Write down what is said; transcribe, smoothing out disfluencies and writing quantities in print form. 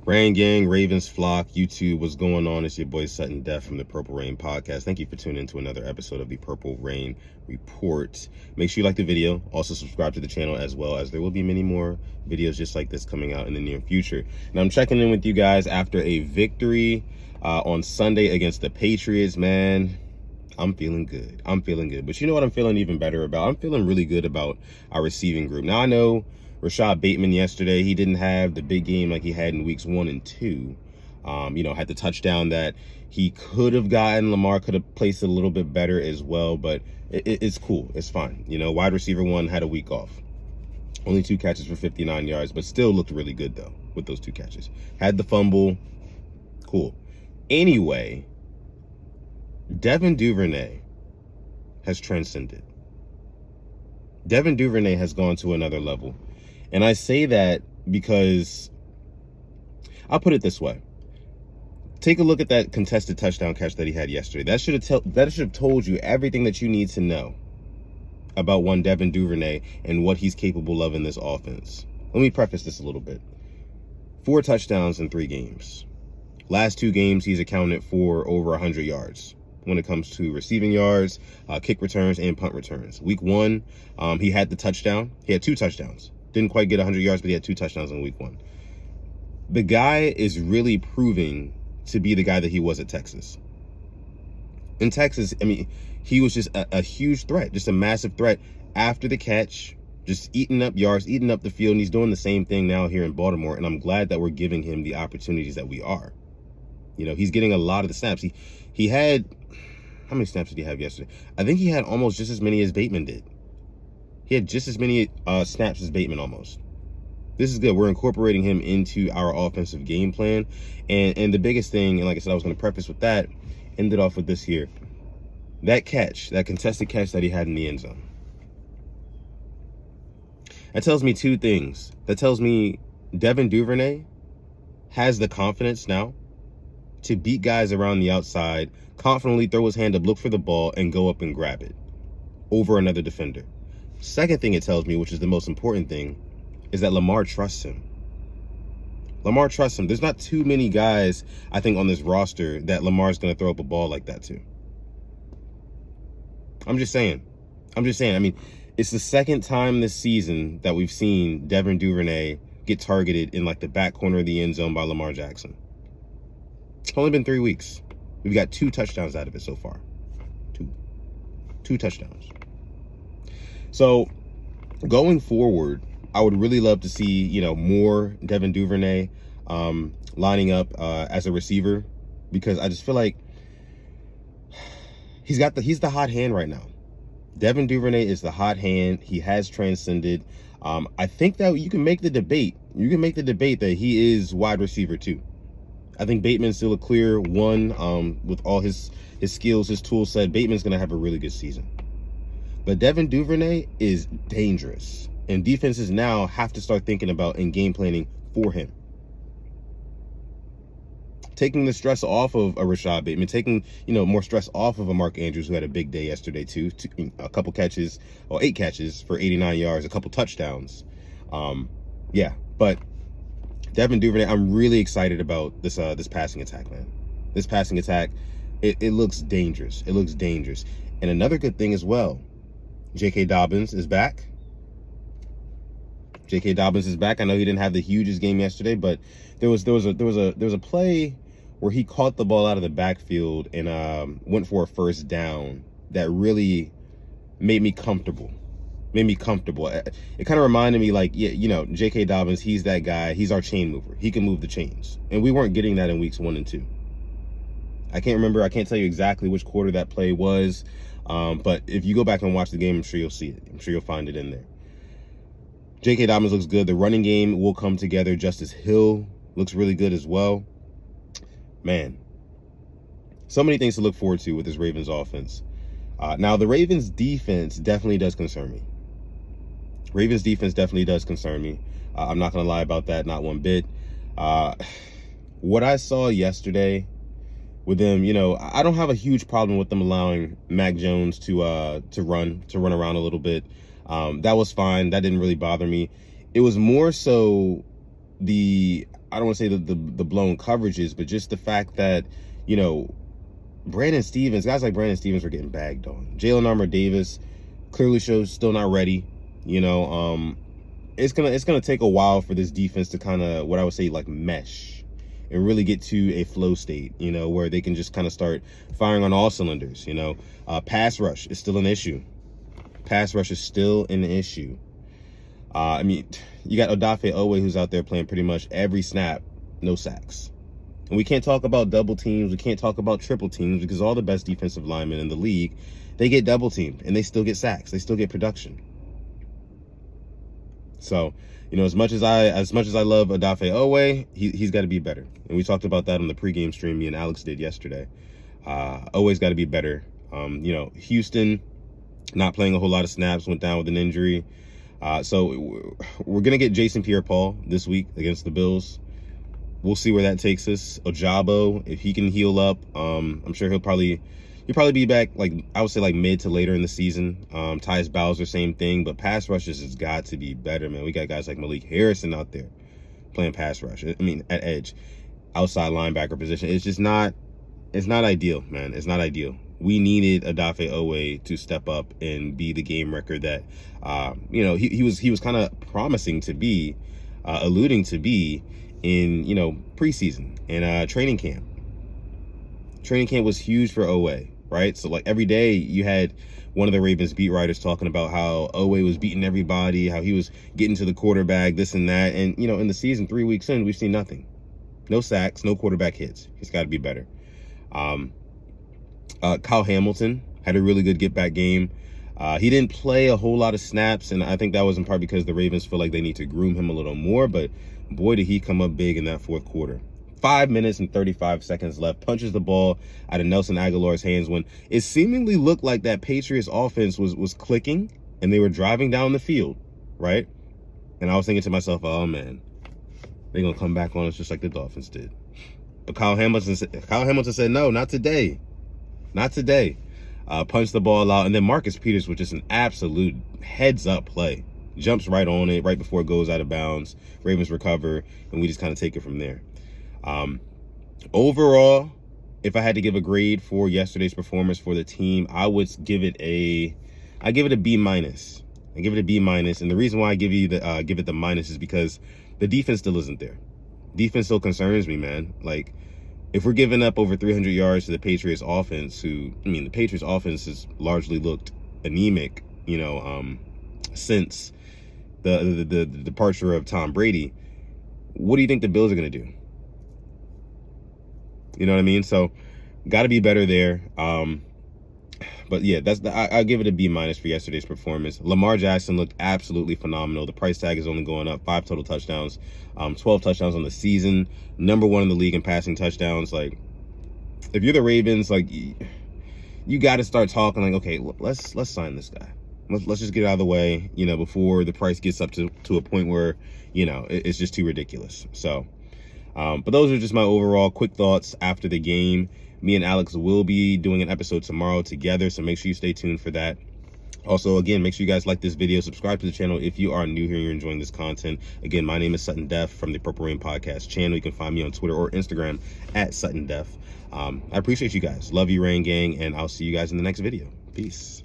Rain Gang, Ravens Flock, YouTube, what's going on? It's your boy Sutton Def from the Purple Rain Podcast. Thank you for tuning in to another episode of the Purple Rain Report. Make sure you like the video. Also subscribe to the channel, as well as there will be many more videos just like this coming out in the near future. Now, I'm checking in with you guys after a victory on Sunday against the Patriots, man. I'm feeling good. But you know what I'm feeling even better about? I'm feeling really good about our receiving group. Now, I know Rashad Bateman yesterday, he didn't have the big game like he had in weeks 1 and 2. Had the touchdown that he could have gotten. Lamar could have placed it a little bit better as well, but it's cool. It's fine. Wide receiver 1 had a week off. Only 2 catches for 59 yards, but still looked really good, though, with those 2 catches. Had the fumble. Cool. Anyway, Devin Duvernay has transcended. Devin Duvernay has gone to another level. And I say that because, I'll put it this way. Take a look at that contested touchdown catch that he had yesterday. That should have told you everything that you need to know about one Devin Duvernay and what he's capable of in this offense. Let me preface this a little bit. 4 touchdowns in 3 games. Last 2 games, he's accounted for over 100 yards when it comes to receiving yards, kick returns, and punt returns. Week 1, he had the touchdown. He had 2 touchdowns. Didn't quite get 100 yards, but he had 2 touchdowns in week 1. The guy is really proving to be the guy that he was at Texas. In Texas, I mean, he was just a huge threat, just a massive threat after the catch, just eating up yards, eating up the field, and he's doing the same thing now here in Baltimore, and I'm glad that we're giving him the opportunities that we are. He's getting a lot of the snaps. He had, how many snaps did he have yesterday? I think he had almost just as many as Bateman did. He had just as many snaps as Bateman almost. This is good. We're incorporating him into our offensive game plan. And the biggest thing, and like I said, I was going to preface with that, ended off with this here. That catch, that contested catch that he had in the end zone. That tells me 2 things. That tells me Devin Duvernay has the confidence now to beat guys around the outside, confidently throw his hand up, look for the ball, and go up and grab it over another defender. Second thing it tells me, which is the most important thing, is that Lamar trusts him. Lamar trusts him. There's not too many guys, I think, on this roster that Lamar's going to throw up a ball like that to. I'm just saying. I mean, it's the second time this season that we've seen Devin Duvernay get targeted in like the back corner of the end zone by Lamar Jackson. It's only been 3 weeks. We've got 2 touchdowns out of it so far. 2 touchdowns. So going forward, I would really love to see, more Devin Duvernay lining up as a receiver, because I just feel like he's the hot hand right now. Devin Duvernay is the hot hand. He has transcended. I think that you can make the debate. That he is wide receiver 2. I think Bateman's still a clear 1 with all his skills, his tool set. Bateman's going to have a really good season. But Devin Duvernay is dangerous. And defenses now have to start thinking about and game planning for him. Taking the stress off of a Rashad Bateman, taking, more stress off of a Mark Andrews, who had a big day yesterday too. A couple catches, or 8 catches for 89 yards, a couple touchdowns. But Devin Duvernay, I'm really excited about this passing attack, man. This passing attack, it looks dangerous. And another good thing as well, J.K. Dobbins is back. I know he didn't have the hugest game yesterday, but there was a play where he caught the ball out of the backfield and went for a first down that really made me comfortable. It kind of reminded me, like, J.K. Dobbins, he's that guy. He's our chain mover. He can move the chains. And we weren't getting that in weeks 1 and 2. I can't tell you exactly which quarter that play was. But if you go back and watch the game, I'm sure you'll see it. I'm sure you'll find it in there. J.K. Dobbins looks good. The running game will come together. Justice Hill looks really good as well. Man, so many things to look forward to with this Ravens offense. Now, the Ravens defense definitely does concern me. I'm not going to lie about that, not one bit. What I saw yesterday with them, I don't have a huge problem with them allowing Mac Jones to run around a little bit. That was fine. That didn't really bother me. It was more so I don't want to say the blown coverages, but just the fact that, you know, Brandon Stevens, guys like Brandon Stevens were getting bagged on. Jalen Armour-Davis clearly shows still not ready. You know, it's gonna take a while for this defense to kind of, what I would say, like, mesh and really get to a flow state, you know, where they can just kind of start firing on all cylinders. You know, pass rush is still an issue. Pass rush is still an issue. I mean, you got Odafe Owe, who's out there playing pretty much every snap, no sacks. And we can't talk about double teams. We can't talk about triple teams, because all the best defensive linemen in the league, they get double teamed and they still get sacks. They still get production. So, you know, as much as I love Odafe Owe, he's got to be better. And we talked about that on the pregame stream me and Alex did yesterday. Owe's got to be better. You know, Houston not playing a whole lot of snaps, went down with an injury. So we're going to get Jason Pierre-Paul this week against the Bills. We'll see where that takes us. Ojabo, if he can heal up, I'm sure he'll probably be back, like, I would say, like, mid to later in the season. Tyus Bowser, same thing. But pass rushes has got to be better, man. We got guys like Malik Harrison out there playing pass rush. I mean, at edge, outside linebacker position. It's just not, it's not ideal, man. It's not ideal. We needed Odafe Owe to step up and be the game wrecker that, you know, he was kind of promising to be, alluding to be in, you know, preseason and training camp. Training camp was huge for Owe, right? So, like, every day you had one of the Ravens beat writers talking about how Owe was beating everybody, how he was getting to the quarterback, this and that. And, you know, in the season, 3 weeks in, we've seen nothing. No sacks, no quarterback hits. He's got to be better. Kyle Hamilton had a really good get-back game. He didn't play a whole lot of snaps, and I think that was in part because the Ravens feel like they need to groom him a little more, but boy, did he come up big in that fourth quarter. 5 minutes and 35 seconds left, punches the ball out of Nelson Aguilar's hands when it seemingly looked like that Patriots offense was clicking and they were driving down the field, right? And I was thinking to myself, oh, man, they're going to come back on us just like the Dolphins did. But Kyle Hamilton said, no, not today. Not today. Punched the ball out. And then Marcus Peters with just an absolute heads-up play. Jumps right on it right before it goes out of bounds. Ravens recover, and we just kind of take it from there. Overall, if I had to give a grade for yesterday's performance for the team, I would give it a B minus. I give it a B minus, and the reason why I give it the minus is because the defense still isn't there. Defense still concerns me, man. Like, if we're giving up over 300 yards to the Patriots offense, the Patriots offense has largely looked anemic, you know, since the departure of Tom Brady. What do you think the Bills are going to do? You know what I mean? So, got to be better there. But yeah, I'll give it a B minus for yesterday's performance. Lamar Jackson looked absolutely phenomenal. The price tag is only going up. 5 total touchdowns, 12 touchdowns on the season. #1 in the league in passing touchdowns. Like, if you're the Ravens, like, you got to start talking like, okay, let's sign this guy. Let's just get it out of the way, you know, before the price gets up to a point where, you know, it's just too ridiculous. So, but those are just my overall quick thoughts after the game. Me and Alex will be doing an episode tomorrow together, so make sure you stay tuned for that. Also, again, make sure you guys like this video, subscribe to the channel if you are new here and you're enjoying this content. Again, my name is Soooo Def from the Purple Rain Podcast channel. You can find me on Twitter or Instagram at Soooo Def. I appreciate you guys. Love you, Rain Gang, and I'll see you guys in the next video. Peace.